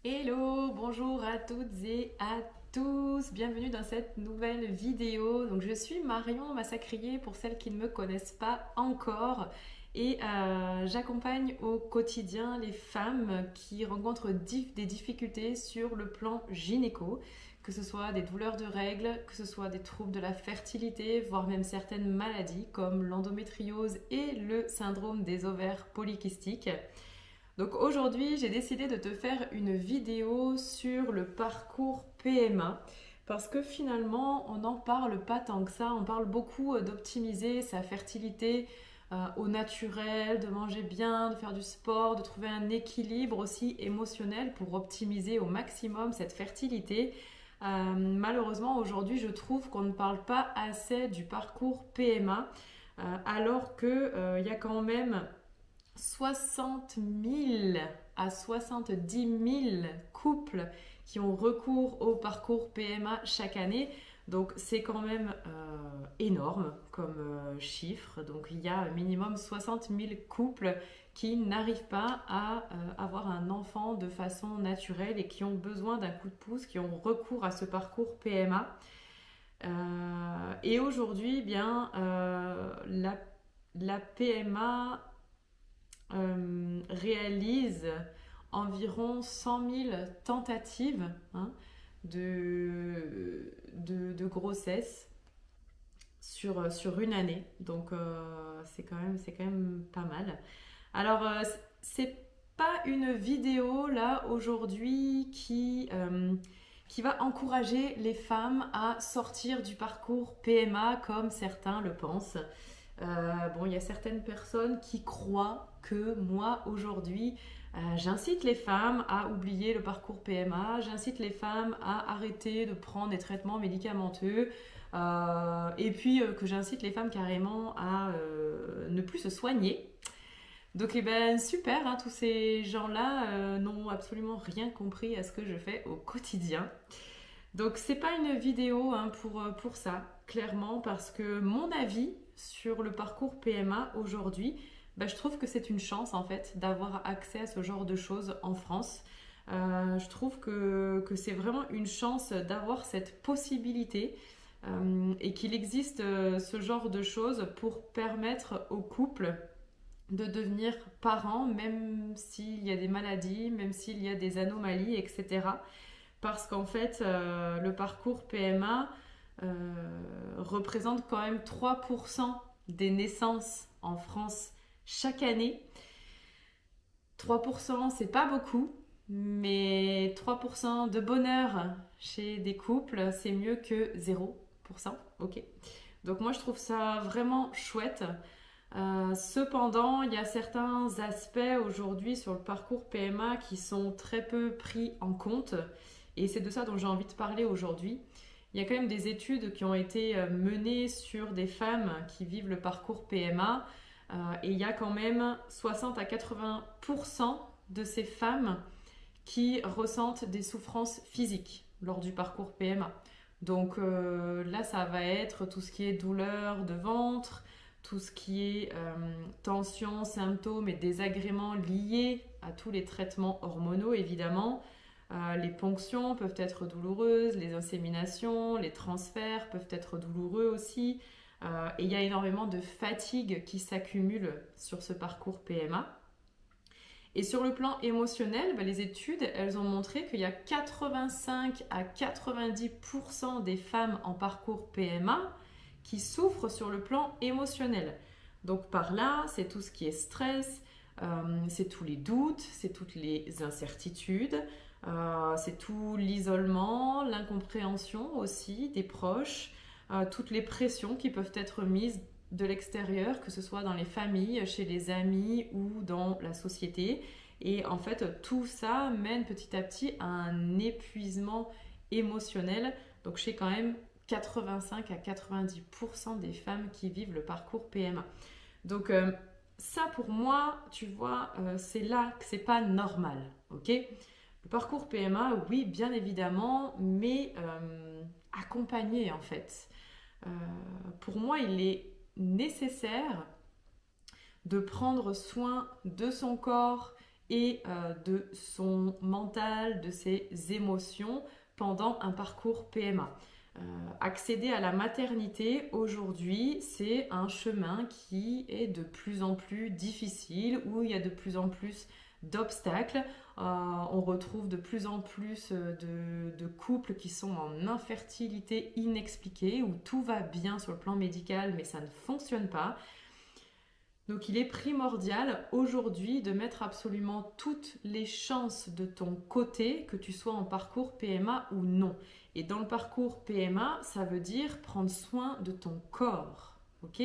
Hello, bonjour à toutes et à tous, bienvenue dans cette nouvelle vidéo. Donc je suis Marion Massacrier pour celles qui ne me connaissent pas encore et j'accompagne au quotidien les femmes qui rencontrent des difficultés sur le plan gynéco, que ce soit des douleurs de règles, que ce soit des troubles de la fertilité, voire même certaines maladies comme l'endométriose et le syndrome des ovaires polykystiques. Donc aujourd'hui, j'ai décidé de te faire une vidéo sur le parcours PMA parce que finalement, on n'en parle pas tant que ça. On parle beaucoup d'optimiser sa fertilité au naturel, de manger bien, de faire du sport, de trouver un équilibre aussi émotionnel pour optimiser au maximum cette fertilité. Malheureusement, aujourd'hui, je trouve qu'on ne parle pas assez du parcours PMA alors qu'il y a quand même 60 000 à 70 000 couples qui ont recours au parcours PMA chaque année. Donc c'est quand même énorme comme chiffre. Donc il y a minimum 60 000 couples qui n'arrivent pas à avoir un enfant de façon naturelle et qui ont besoin d'un coup de pouce, qui ont recours à ce parcours PMA. Et aujourd'hui, eh bien, la PMA réalise environ 100 000 tentatives de grossesse sur une année. Donc c'est quand même pas mal. Alors c'est pas une vidéo là aujourd'hui qui va encourager les femmes à sortir du parcours PMA comme certains le pensent. Bon, il y a certaines personnes qui croient que moi, aujourd'hui, j'incite les femmes à oublier le parcours PMA, j'incite les femmes à arrêter de prendre des traitements médicamenteux, et puis que j'incite les femmes carrément à ne plus se soigner. Donc, eh ben, super, hein, tous ces gens-là n'ont absolument rien compris à ce que je fais au quotidien. Donc c'est pas une vidéo pour ça, clairement, parce que mon avis sur le parcours PMA aujourd'hui, je trouve que c'est une chance en fait d'avoir accès à ce genre de choses en France. Je trouve que c'est vraiment une chance d'avoir cette possibilité et qu'il existe ce genre de choses pour permettre aux couples de devenir parents, même s'il y a des maladies, même s'il y a des anomalies, etc. Parce qu'en fait, le parcours PMA représente quand même 3% des naissances en France chaque année. 3%, c'est pas beaucoup, mais 3% de bonheur chez des couples, c'est mieux que 0%. Ok. Donc moi, je trouve ça vraiment chouette. Cependant, il y a certains aspects aujourd'hui sur le parcours PMA qui sont très peu pris en compte. Et c'est de ça dont j'ai envie de parler aujourd'hui. Il y a quand même des études qui ont été menées sur des femmes qui vivent le parcours PMA. Et il y a quand même 60 à 80% de ces femmes qui ressentent des souffrances physiques lors du parcours PMA. Donc là, ça va être tout ce qui est douleur de ventre, tout ce qui est tension, symptômes et désagréments liés à tous les traitements hormonaux, évidemment. Les ponctions peuvent être douloureuses, les inséminations, les transferts peuvent être douloureux aussi. Et il y a énormément de fatigue qui s'accumule sur ce parcours PMA. Et sur le plan émotionnel, les études, elles ont montré qu'il y a 85 à 90% des femmes en parcours PMA qui souffrent sur le plan émotionnel. Donc par là, c'est tout ce qui est stress, c'est tous les doutes, c'est toutes les incertitudes, c'est tout l'isolement, l'incompréhension aussi des proches, toutes les pressions qui peuvent être mises de l'extérieur, que ce soit dans les familles, chez les amis ou dans la société. Et en fait, tout ça mène petit à petit à un épuisement émotionnel. Donc chez quand même 85 à 90% des femmes qui vivent le parcours PMA. Donc ça pour moi, tu vois, c'est là que c'est pas normal, ok? Le parcours PMA, oui, bien évidemment, mais accompagné en fait. Pour moi, il est nécessaire de prendre soin de son corps et de son mental, de ses émotions pendant un parcours PMA. Accéder à la maternité aujourd'hui, c'est un chemin qui est de plus en plus difficile, où il y a de plus en plus d'obstacles. On retrouve de plus en plus de couples qui sont en infertilité inexpliquée, où tout va bien sur le plan médical, mais ça ne fonctionne pas. Donc il est primordial aujourd'hui de mettre absolument toutes les chances de ton côté, que tu sois en parcours PMA ou non. Et dans le parcours PMA, ça veut dire prendre soin de ton corps, ok ?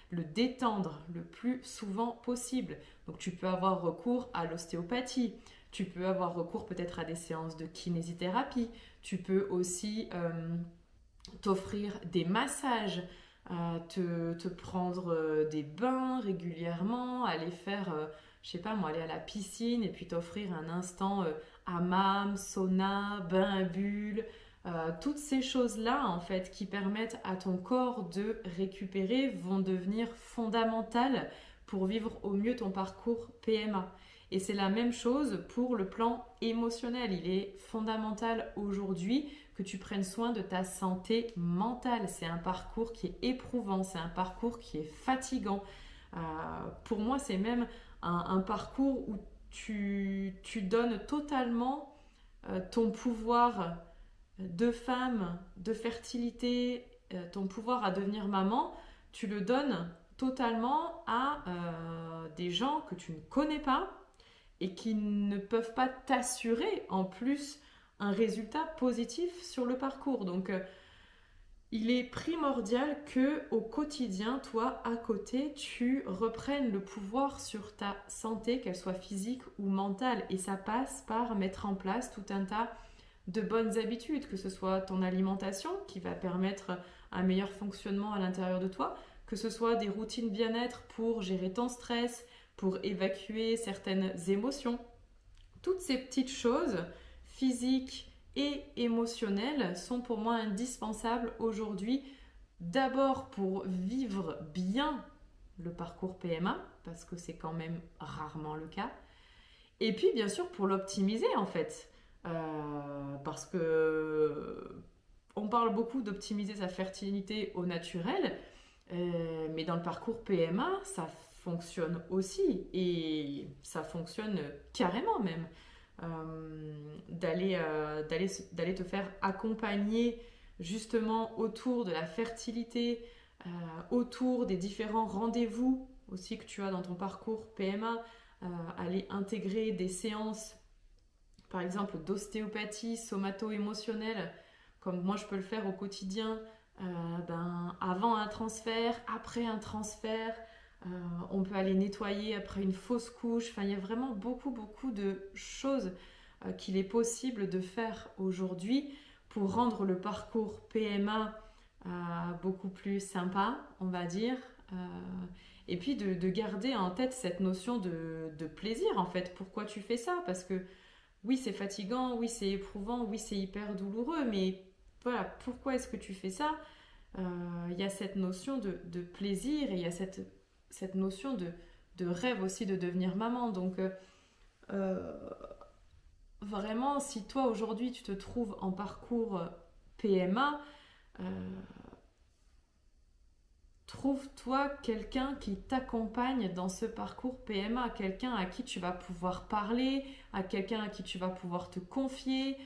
Le détendre le plus souvent possible. Donc tu peux avoir recours à l'ostéopathie, tu peux avoir recours peut-être à des séances de kinésithérapie, tu peux aussi t'offrir des massages, te prendre des bains régulièrement, aller faire, je sais pas moi, aller à la piscine et puis t'offrir un instant hammam, sauna, bain à bulles, toutes ces choses-là en fait qui permettent à ton corps de récupérer vont devenir fondamentales pour vivre au mieux ton parcours PMA. Et c'est la même chose pour le plan émotionnel. Il est fondamental aujourd'hui que tu prennes soin de ta santé mentale. C'est un parcours qui est éprouvant, c'est un parcours qui est fatigant. Pour moi, c'est même un parcours où tu donnes totalement ton pouvoir de femme, de fertilité, ton pouvoir à devenir maman, tu le donnes totalement à des gens que tu ne connais pas et qui ne peuvent pas t'assurer en plus un résultat positif sur le parcours. Donc il est primordial que au quotidien, toi à côté, tu reprennes le pouvoir sur ta santé, qu'elle soit physique ou mentale, et ça passe par mettre en place tout un tas de bonnes habitudes, que ce soit ton alimentation qui va permettre un meilleur fonctionnement à l'intérieur de toi, que ce soit des routines bien-être pour gérer ton stress, pour évacuer certaines émotions. Toutes ces petites choses physiques et émotionnelles sont pour moi indispensables aujourd'hui, d'abord pour vivre bien le parcours PMA, parce que c'est quand même rarement le cas, et puis bien sûr pour l'optimiser en fait, parce que on parle beaucoup d'optimiser sa fertilité au naturel, mais dans le parcours PMA, ça fonctionne aussi, et ça fonctionne carrément même. D'aller te faire accompagner justement autour de la fertilité, autour des différents rendez-vous aussi que tu as dans ton parcours PMA, aller intégrer des séances par exemple d'ostéopathie somato-émotionnelle, comme moi je peux le faire au quotidien, avant un transfert, après un transfert, on peut aller nettoyer après une fausse couche. Enfin, il y a vraiment beaucoup de choses qu'il est possible de faire aujourd'hui pour rendre le parcours PMA beaucoup plus sympa, on va dire, et puis de garder en tête cette notion de plaisir en fait. Pourquoi tu fais ça? Parce que oui, c'est fatigant, oui, c'est éprouvant, oui, c'est hyper douloureux, mais voilà, pourquoi est-ce que tu fais ça? Il y a cette notion de plaisir, et il y a cette notion de rêve aussi de devenir maman. Donc vraiment, si toi aujourd'hui tu te trouves en parcours PMA, trouve-toi quelqu'un qui t'accompagne dans ce parcours PMA, quelqu'un à qui tu vas pouvoir parler, à quelqu'un à qui tu vas pouvoir te confier,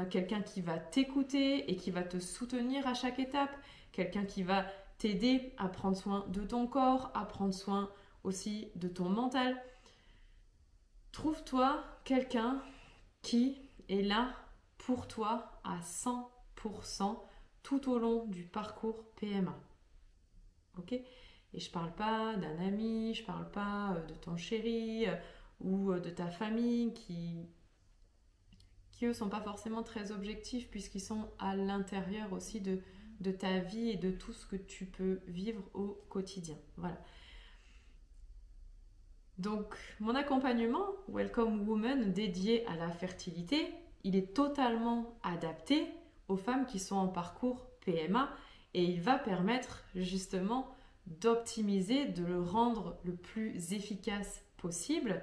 quelqu'un qui va t'écouter et qui va te soutenir à chaque étape, quelqu'un qui va t'aider à prendre soin de ton corps, à prendre soin aussi de ton mental. Trouve-toi quelqu'un qui est là pour toi à 100% tout au long du parcours PMA. Ok? Et je parle pas d'un ami, je parle pas de ton chéri ou de ta famille qui eux sont pas forcément très objectifs, puisqu'ils sont à l'intérieur aussi de ta vie et de tout ce que tu peux vivre au quotidien. Voilà. Donc, mon accompagnement Welcome Woman dédié à la fertilité, il est totalement adapté aux femmes qui sont en parcours PMA, et il va permettre justement d'optimiser, de le rendre le plus efficace possible,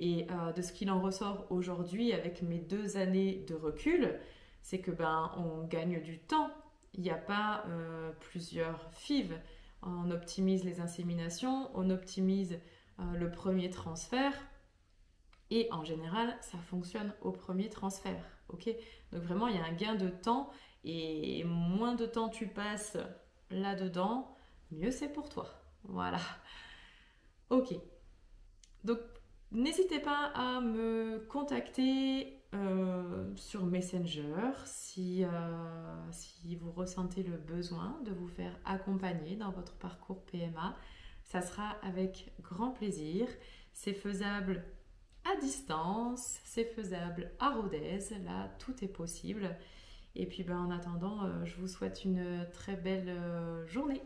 Et de ce qu'il en ressort aujourd'hui avec mes 2 années de recul, c'est que on gagne du temps. Il n'y a pas plusieurs FIV. On optimise les inséminations, on optimise le premier transfert. Et en général, ça fonctionne au premier transfert. Ok, donc vraiment, il y a un gain de temps. Et moins de temps tu passes là-dedans, mieux c'est pour toi. Voilà. Ok. Donc, n'hésitez pas à me contacter sur Messenger si vous ressentez le besoin de vous faire accompagner dans votre parcours PMA. Ça sera avec grand plaisir. C'est faisable à distance, c'est faisable à Rodez. Là, tout est possible. Et puis en attendant, je vous souhaite une très belle journée.